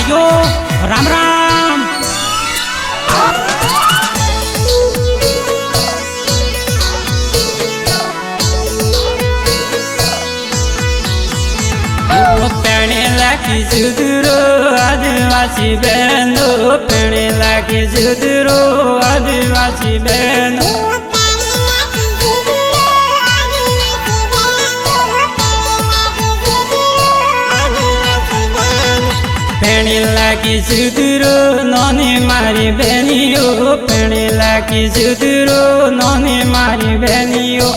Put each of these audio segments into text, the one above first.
भाइयों राम राम। पेणे लागी सुधरो आदिवासी बहनों, पेणे लागी सुधरो आदिवासी बहनों। पेणे लागी सुधरो नौनी मारी बहनियों, पेणे लागी सुधरो नौनी मारी बहनियों।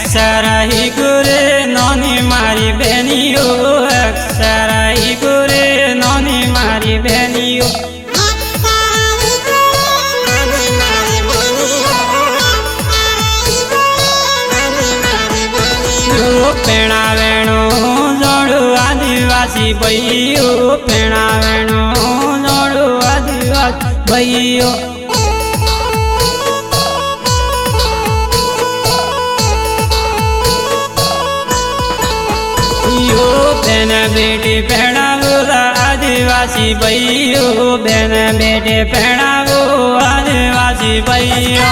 सराही गुरे नौनी मारी बहनियों, सराही गुरे नौनी मारी बहनियों। पेणा वेणो जोड़ो आदिवासी भैयो, पेणा वेणो जोड़ो आदिवासी भैयो। बहन बेटी पहनावो आदिवासी भैयो, बहन बेटी पहनावो आदिवासी भैयो।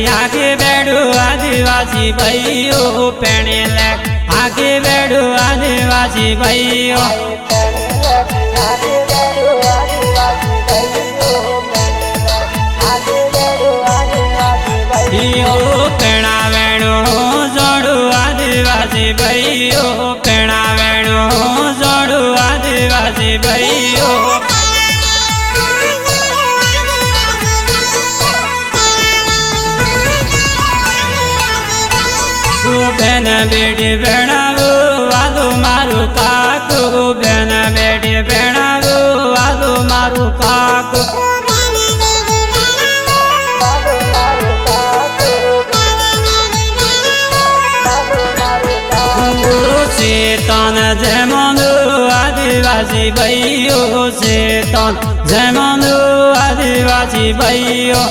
आगे बैठो आदिवासी भैयो, पेणे लागी आगे बैठो आदिवासी भैयो। पेणा वेणो जोड़ो आदिवासी भैयो, पेणा वेणो जोड़ो आदिवासी भैयो। बहन बेटी पहनावो वादो मारो काको, बहन बेटी पहनावो वादो मारो काको। चेतन जमनो आदिवासी भैयो, चेतन जमनो आदिवासी भैयो।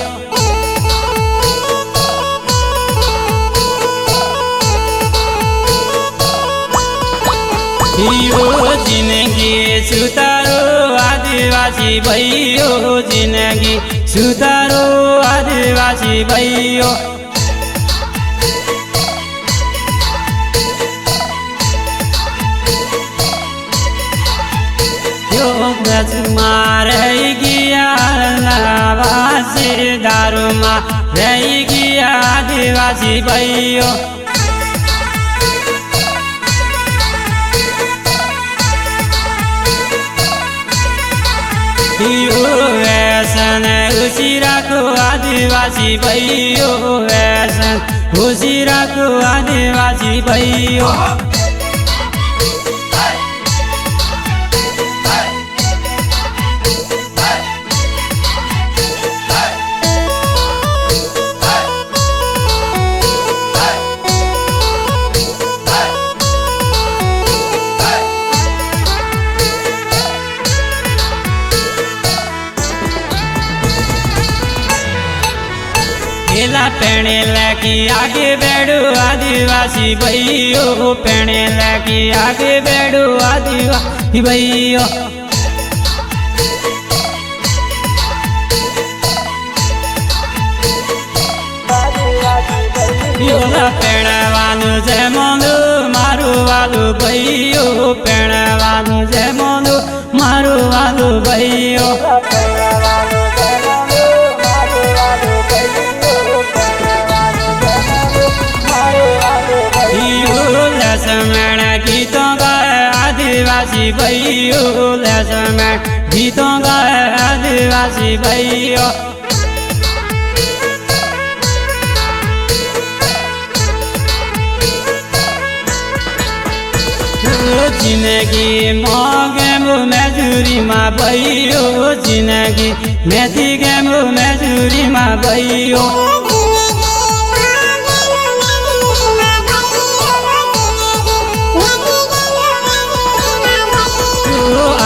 जिंदगी सुधारो आदिवासी भैयो, जिंदगी सुधारो आदिवासी भैयो। रही गया आदिवासी दारू माँ रही गया आदिवासी भैयो। वैसन खुशी रखो आदिवासी भैयो, वैसन खुशी रखो आदिवासी भैयो। पेणे लागी आगे बैठो आदिवासी भैयो, पेणे लागी आगे बैठो आदिवासी भैयो। पेणवानु जमनो मारो वालो भैयो, पेणवानु जमनो मारो वालो भैयो। लक्ष्मण गीतों गाए आदिवासी भैयो, लक्ष्मण गीतों गाए आदिवासी भैयो। जिन्दगी मगेमो मेजुरीमा भयो जिन्दगी मेथी गेमो मेजुरीमा भयो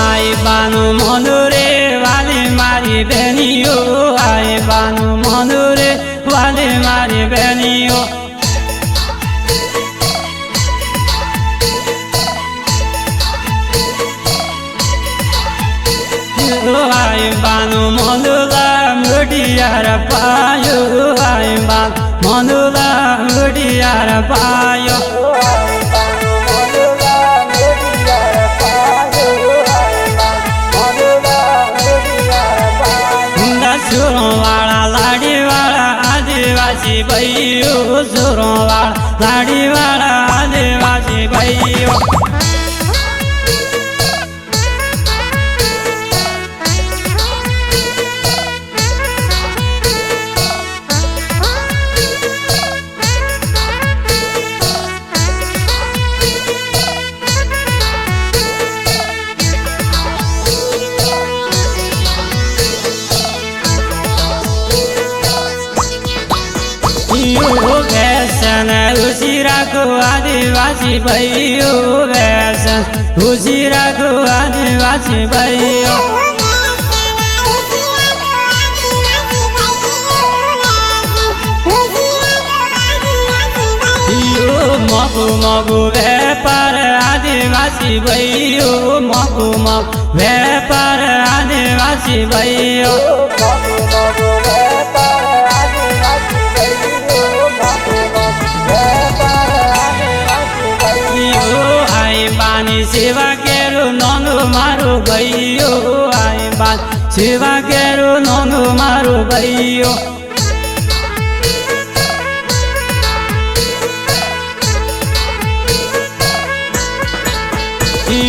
आए बानु मधुरे वाले मारी बहनियो आए बानु मधुरे वाले मारी बहनियो आए बानु मधुला मुडियार पायो आए बानु मधुला मुडियार पायो सुरवाड़ा लाडीवाड़ा आदिवासी भयो सुरवाड़ा लाडीवाड़ा आदिवासी भयो व्यसन उसिराको आदिवासी भयो व्यसन उसिराको आदिवासी भयो मगु मगु व्यापार आदिवासी भयो मगु मगु व्यापार आदिवासी भयो सेवा केरो ननु मारो भयो आए बात सेवा केरो ननु मारो भयो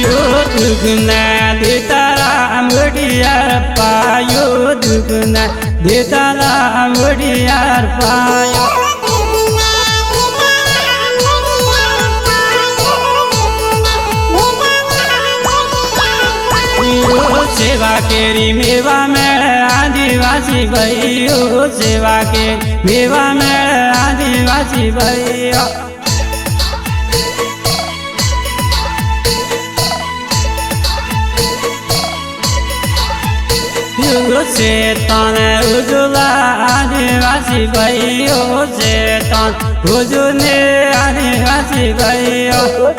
यो दुगुना देतारा मुडियार पायो दुगुना देतारा मुडियार पायो सेवा केरी मेवा मेळ आदिवासी भयो सेवा के मेवा मेळ आदिवासी भयो चेतन उजुला आदिवासी भयो चेतन उजुने आदिवासी भयो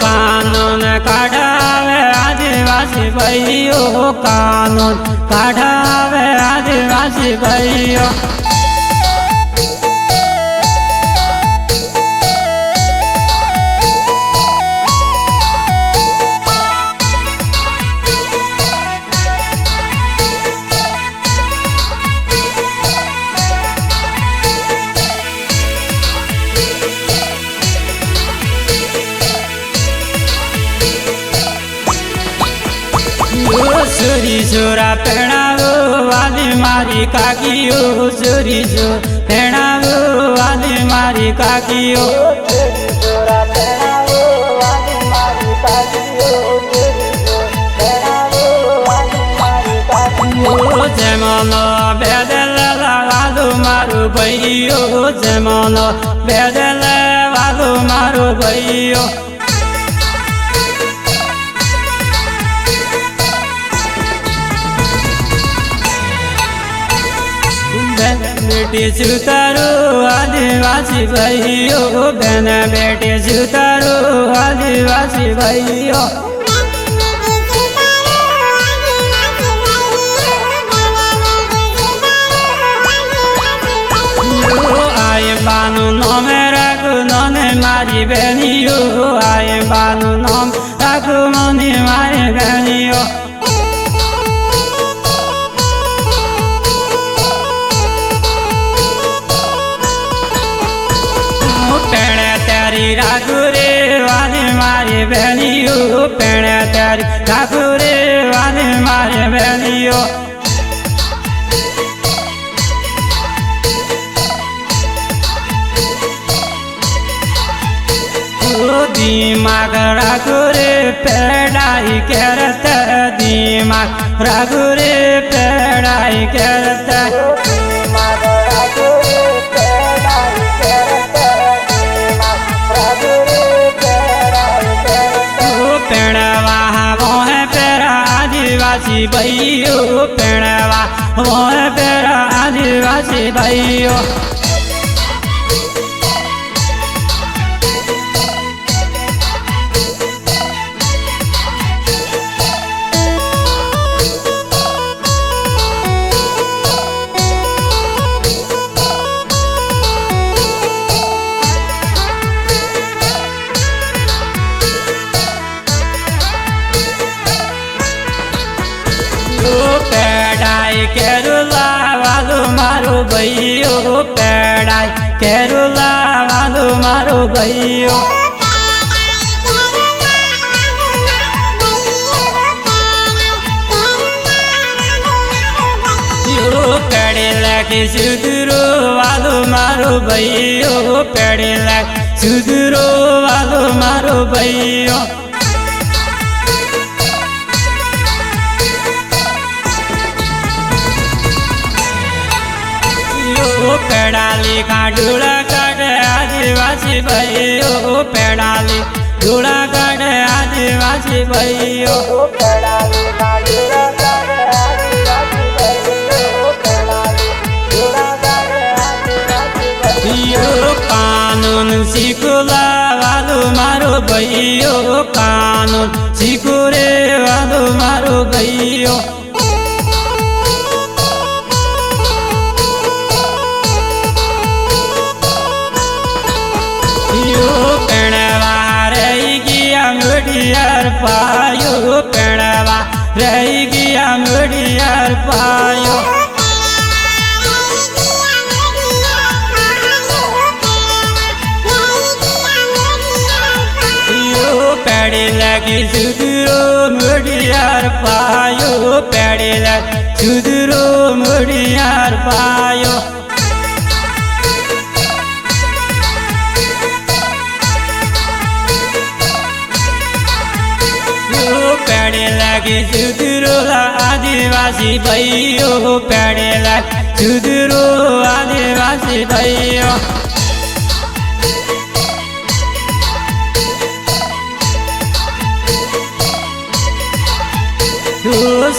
कानून काढावे आदिवासी भयो कानून काढावे आदिवासी भयो छोरी छोरा पेड़ावो वाली मारी काकियो छोरी छोरा पेड़ावो वाली मारी काकियो जेमन बेदल वालो मारो भयो जेमन बेदल वालो मारो भयो बेटी सुतारो आदिवासी भयो बहन बेटी सुतारो आदिवासी भयो आए बानु नमेराको नने मारी बहनियो आए बानु नम राखो मनी मारी बहनियो राखुरे वाले मारे बहनियो पेड़ तारी राखुरे वाले मारे बहनियो दिमाग राखो रे पेड़ाई करत दिमाग राखो रे पेड़ाई करत पेड़वा वो है पेरा आदिवासी भाइयों पेड़वा वो है पेरा आदिवासी भाइयों पेड़ाई केरुला वालो मारो भैयो पेड़ाई केरुला वालो मारो भैयो पेड़े लगे सुधरो वालो मारो भैयो पेड़े लगे सुधरो वालो मारो भैयो पेड़ाली का ढूढ़ा काट आदिवासी भाइयों पेड़ाली ढूढ़ा काट आदिवासी भाइयों कानून सीखला वालो मारो भैयो कानून सीखो रे वालो मारो भैयो पेड़वा रही गया मुड़ियार पायो पेड़वा रही गया मुड़ियार पायो पेड़े लगी सुधरो मुड़ियार पायो पेड़े लगी सुधरो मुड़ियार पायो पेड़े लगे सुधरो आदिवासी भाइयों पेड़े लगे सुधरो आदिवासी भाइयों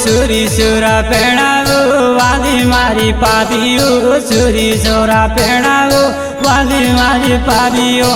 सुरी सुरा पेड़ागो वाली मारी पादियो सुरी सुरा पेड़ागो वाली मारी पादियो